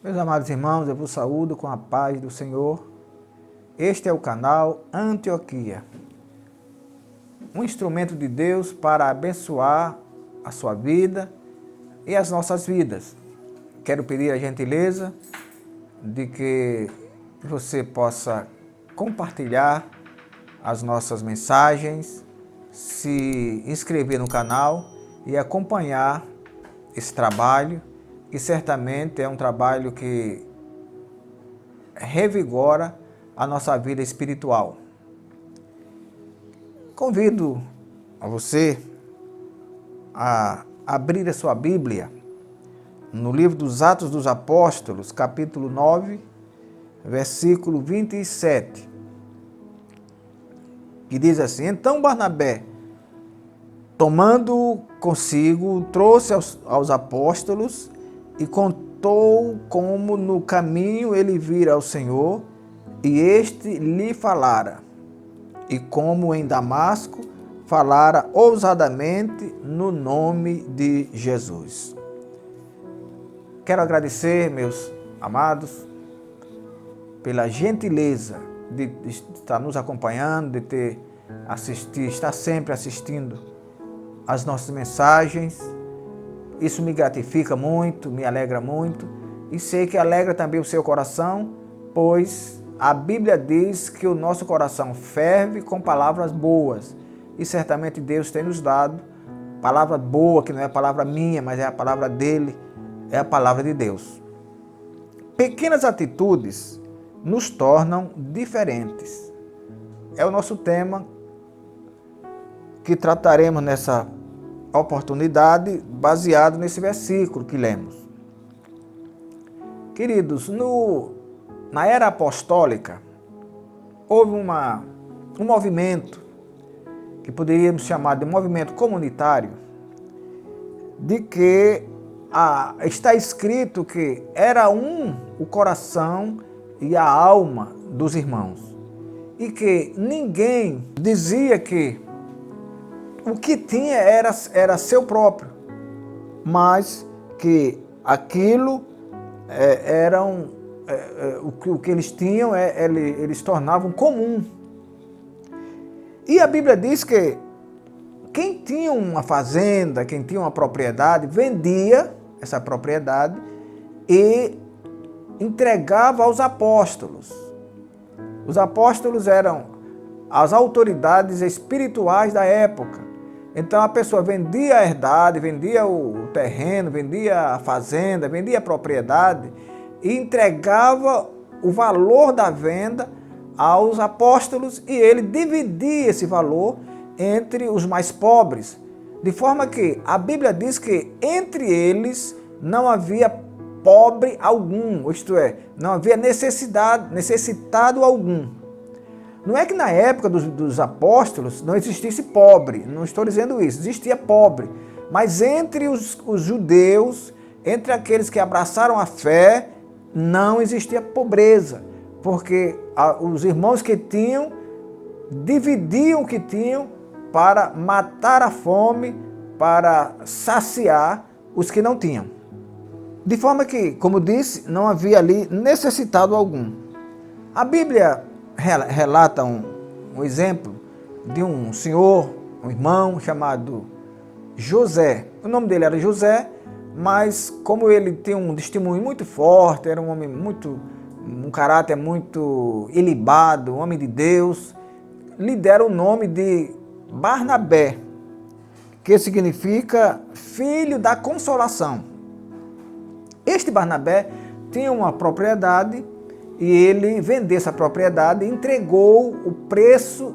Meus amados irmãos, eu vos saúdo com a paz do Senhor. Este é o canal Antioquia, um instrumento de Deus para abençoar a sua vida e as nossas vidas. Quero pedir a gentileza de que você possa compartilhar as nossas mensagens, se inscrever no canal e acompanhar esse trabalho, que certamente é um trabalho que revigora a nossa vida espiritual. Convido a você a abrir a sua Bíblia no livro dos Atos dos Apóstolos, capítulo 9, versículo 27, que diz assim: Então Barnabé, tomando consigo, trouxe aos apóstolos e contou como no caminho ele vira ao Senhor, e este lhe falara, e como em Damasco falara ousadamente no nome de Jesus. Quero agradecer, meus amados, pela gentileza de estar nos acompanhando, de estar sempre assistindo as nossas mensagens. Isso me gratifica muito, me alegra muito, e sei que alegra também o seu coração, pois a Bíblia diz que o nosso coração ferve com palavras boas, e certamente Deus tem nos dado palavra boa, que não é a palavra minha, mas é a palavra dele, é a palavra de Deus. Pequenas atitudes nos tornam diferentes. É o nosso tema que trataremos nessa oportunidade, baseado nesse versículo que lemos. Queridos, na era apostólica, houve um movimento, que poderíamos chamar de movimento comunitário, de que está escrito que era o coração e a alma dos irmãos, e que ninguém dizia que o que tinha era seu próprio, mas que aquilo o que eles tinham, eles tornavam comum. E a Bíblia diz que quem tinha uma fazenda, quem tinha uma propriedade, vendia essa propriedade e entregava aos apóstolos. Os apóstolos eram as autoridades espirituais da época. Então a pessoa vendia a herdade, vendia o terreno, vendia a fazenda, vendia a propriedade e entregava o valor da venda aos apóstolos, e ele dividia esse valor entre os mais pobres, de forma que a Bíblia diz que entre eles não havia pobre algum, isto é, não havia necessitado algum. Não é que na época dos apóstolos não existisse pobre, não estou dizendo isso, existia pobre, mas entre os judeus, entre aqueles que abraçaram a fé, não existia pobreza, porque os irmãos que tinham, dividiam o que tinham para matar a fome, para saciar os que não tinham. De forma que, como disse, não havia ali necessitado algum. A Bíblia relata um exemplo de um senhor, um irmão chamado José. O nome dele era José, mas como ele tem um testemunho muito forte, era um homem um caráter muito ilibado, um homem de Deus, lhe deram o nome de Barnabé, que significa filho da consolação. Este Barnabé tinha uma propriedade e ele vendeu essa propriedade e entregou o preço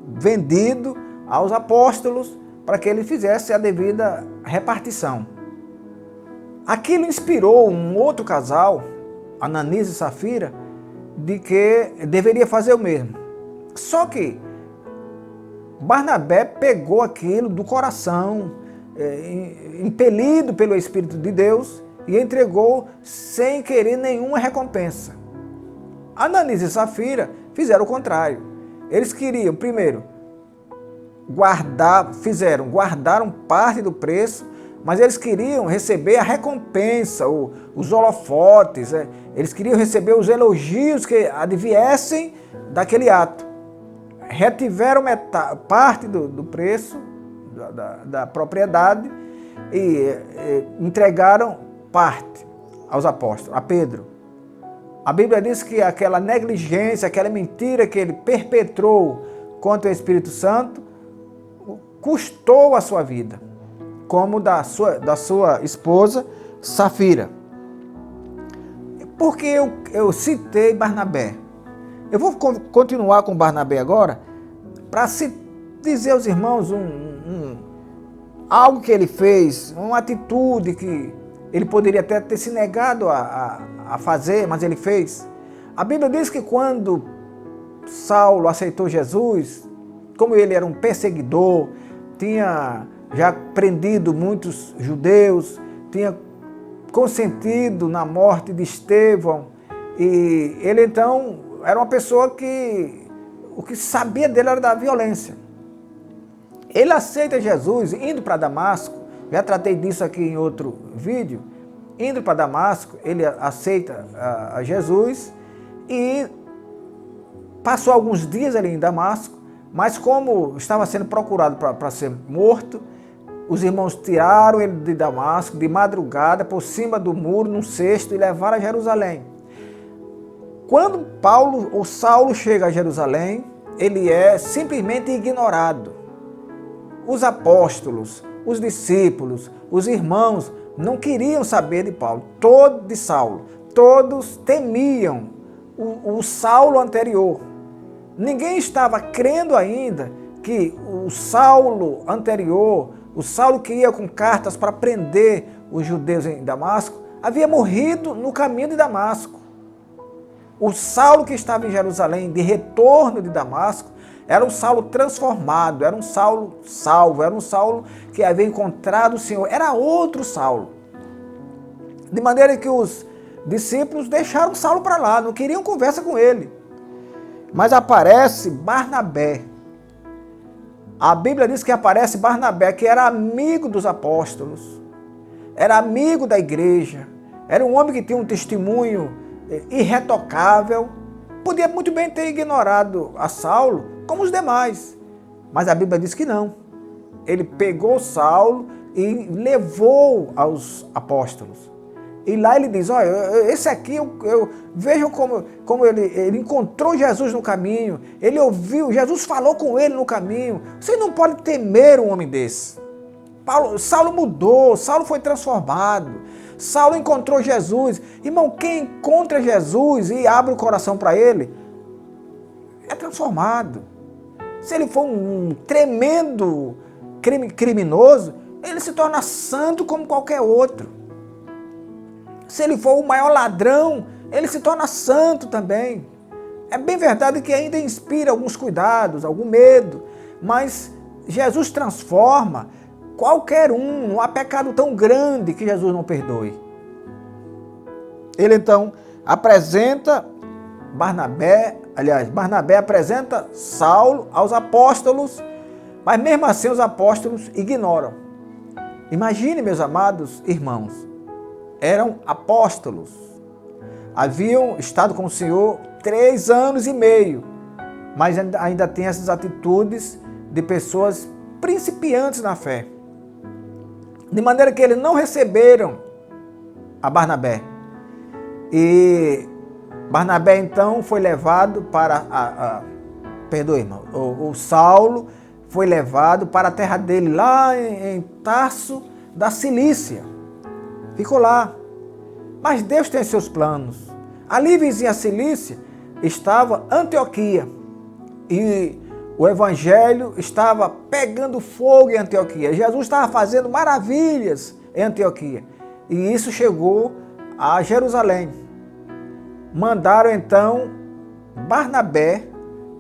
vendido aos apóstolos para que ele fizesse a devida repartição. Aquilo inspirou um outro casal, Ananias e Safira, de que deveria fazer o mesmo. Só que Barnabé pegou aquilo do coração, impelido pelo Espírito de Deus, e entregou sem querer nenhuma recompensa. Ananias e Safira fizeram o contrário. Eles queriam, primeiro, guardaram parte do preço, mas eles queriam receber a recompensa, os holofotes, eles queriam receber os elogios que adviessem daquele ato. Retiveram parte do preço da propriedade e entregaram parte aos apóstolos, a Pedro. A Bíblia diz que aquela negligência, aquela mentira que ele perpetrou contra o Espírito Santo custou a sua vida, como da sua esposa Safira. Por que eu citei Barnabé? Eu vou continuar com Barnabé agora, para dizer aos irmãos algo que ele fez, uma atitude que ele poderia até ter se negado a fazer, mas ele fez. A Bíblia diz que quando Saulo aceitou Jesus, como ele era um perseguidor, tinha já prendido muitos judeus, tinha consentido na morte de Estevão, e ele então era uma pessoa que o que sabia dele era da violência. Ele aceita Jesus indo para Damasco, já tratei disso aqui em outro vídeo, indo para Damasco, ele aceita a Jesus e passou alguns dias ali em Damasco, mas como estava sendo procurado para ser morto, os irmãos tiraram ele de Damasco de madrugada por cima do muro num cesto e levaram a Jerusalém. Quando Saulo chega a Jerusalém, ele é simplesmente ignorado. Os apóstolos, os discípulos, os irmãos não queriam saber de Saulo. Todos temiam o Saulo anterior. Ninguém estava crendo ainda que o Saulo anterior, o Saulo que ia com cartas para prender os judeus em Damasco, havia morrido no caminho de Damasco. O Saulo que estava em Jerusalém, de retorno de Damasco, era um Saulo transformado, era um Saulo salvo, era um Saulo que havia encontrado o Senhor, era outro Saulo. De maneira que os discípulos deixaram Saulo para lá, não queriam conversa com ele. Mas aparece Barnabé. A Bíblia diz que aparece Barnabé, que era amigo dos apóstolos, era amigo da igreja, era um homem que tinha um testemunho irretocável, podia muito bem ter ignorado a Saulo, como os demais, mas a Bíblia diz que não. Ele pegou Saulo e levou aos apóstolos. E lá ele diz, olha, esse aqui, vejam como ele encontrou Jesus no caminho, ele ouviu, Jesus falou com ele no caminho. Você não pode temer um homem desse. Saulo mudou, Saulo foi transformado, Saulo encontrou Jesus. Irmão, quem encontra Jesus e abre o coração para ele, é transformado. Se ele for um tremendo criminoso, ele se torna santo como qualquer outro. Se ele for o maior ladrão, ele se torna santo também. É bem verdade que ainda inspira alguns cuidados, algum medo, mas Jesus transforma qualquer um. Não há pecado tão grande que Jesus não perdoe. Ele então apresenta Barnabé apresenta Saulo aos apóstolos, mas mesmo assim os apóstolos ignoram. Imagine, meus amados irmãos, eram apóstolos, haviam estado com o Senhor 3 anos e meio, mas ainda tem essas atitudes de pessoas principiantes na fé, de maneira que eles não receberam a Barnabé. E Barnabé então foi levado para o Saulo foi levado para a terra dele, lá em Tarso da Cilícia. Ficou lá. Mas Deus tem seus planos. Ali, vizinha a Cilícia, estava Antioquia. E o evangelho estava pegando fogo em Antioquia. Jesus estava fazendo maravilhas em Antioquia. E isso chegou a Jerusalém. Mandaram então Barnabé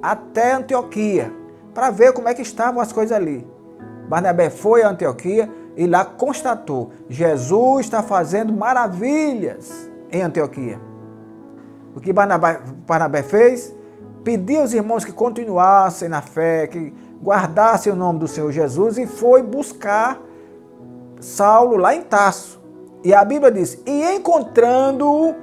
até Antioquia para ver como é que estavam as coisas ali. Barnabé foi a Antioquia e lá constatou: Jesus está fazendo maravilhas em Antioquia. O que Barnabé fez? Pediu aos irmãos que continuassem na fé, que guardassem o nome do Senhor Jesus, e foi buscar Saulo lá em Tarso. E a Bíblia diz, e encontrando,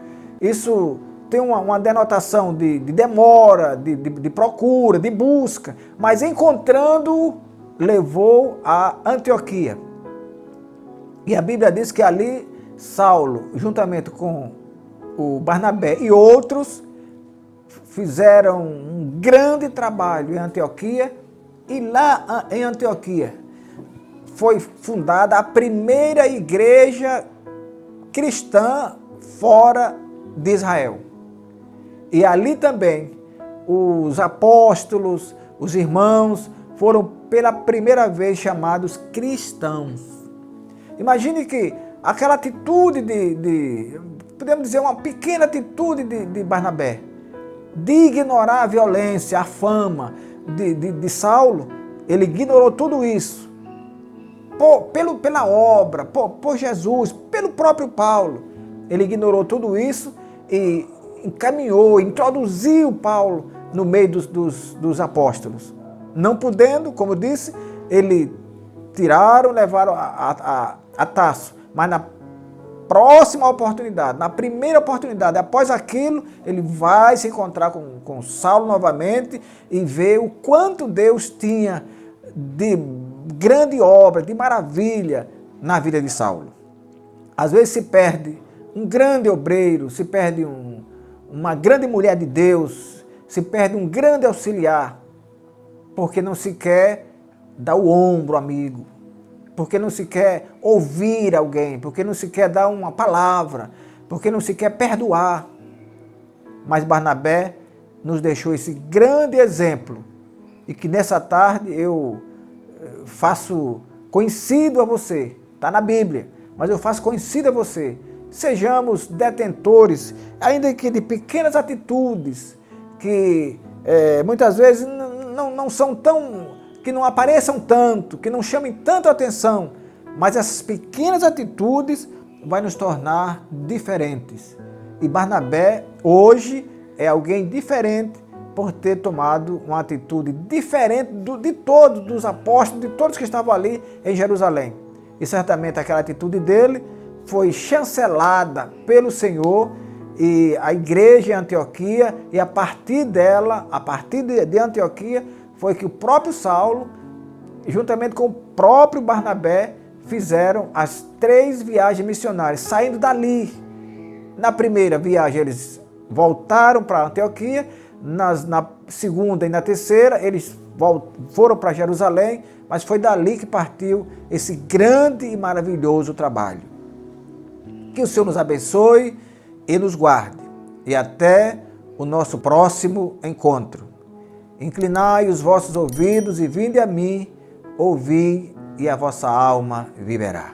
isso tem uma denotação de demora, de procura, de busca, mas encontrando, levou a Antioquia. E a Bíblia diz que ali Saulo, juntamente com o Barnabé e outros, fizeram um grande trabalho em Antioquia, e lá em Antioquia foi fundada a primeira igreja cristã fora de Israel. E ali também os apóstolos, os irmãos, foram pela primeira vez chamados cristãos. Imagine que aquela atitude podemos dizer, uma pequena atitude de Barnabé, de ignorar a violência, a fama de Saulo, ele ignorou tudo isso. Pela obra, por Jesus, pelo próprio Paulo, ele ignorou tudo isso e encaminhou, introduziu Paulo no meio dos apóstolos. Não podendo, como disse, ele tiraram, levaram a Tarso, mas na próxima oportunidade, na primeira oportunidade, após aquilo, ele vai se encontrar com Saulo novamente e ver o quanto Deus tinha de grande obra, de maravilha na vida de Saulo. Às vezes se perde um grande obreiro, se perde uma grande mulher de Deus, se perde um grande auxiliar, porque não se quer dar o ombro, amigo, porque não se quer ouvir alguém, porque não se quer dar uma palavra, porque não se quer perdoar. Mas Barnabé nos deixou esse grande exemplo, e que nessa tarde eu faço conhecido a você, está na Bíblia, mas eu faço conhecido a você. Sejamos detentores, ainda que de pequenas atitudes, que muitas vezes não são tão, que não apareçam tanto, que não chamem tanta atenção, mas essas pequenas atitudes vão nos tornar diferentes. E Barnabé hoje é alguém diferente por ter tomado uma atitude diferente de todos, dos apóstolos, de todos que estavam ali em Jerusalém. E certamente aquela atitude dele foi chancelada pelo Senhor, e a igreja em Antioquia, e a partir dela, a partir de Antioquia, foi que o próprio Saulo, juntamente com o próprio Barnabé, fizeram as 3 viagens missionárias, saindo dali. Na primeira viagem eles voltaram para Antioquia, na segunda e na terceira eles foram para Jerusalém, mas foi dali que partiu esse grande e maravilhoso trabalho. Que o Senhor nos abençoe e nos guarde. E até o nosso próximo encontro. Inclinai os vossos ouvidos e vinde a mim, ouvi e a vossa alma viverá.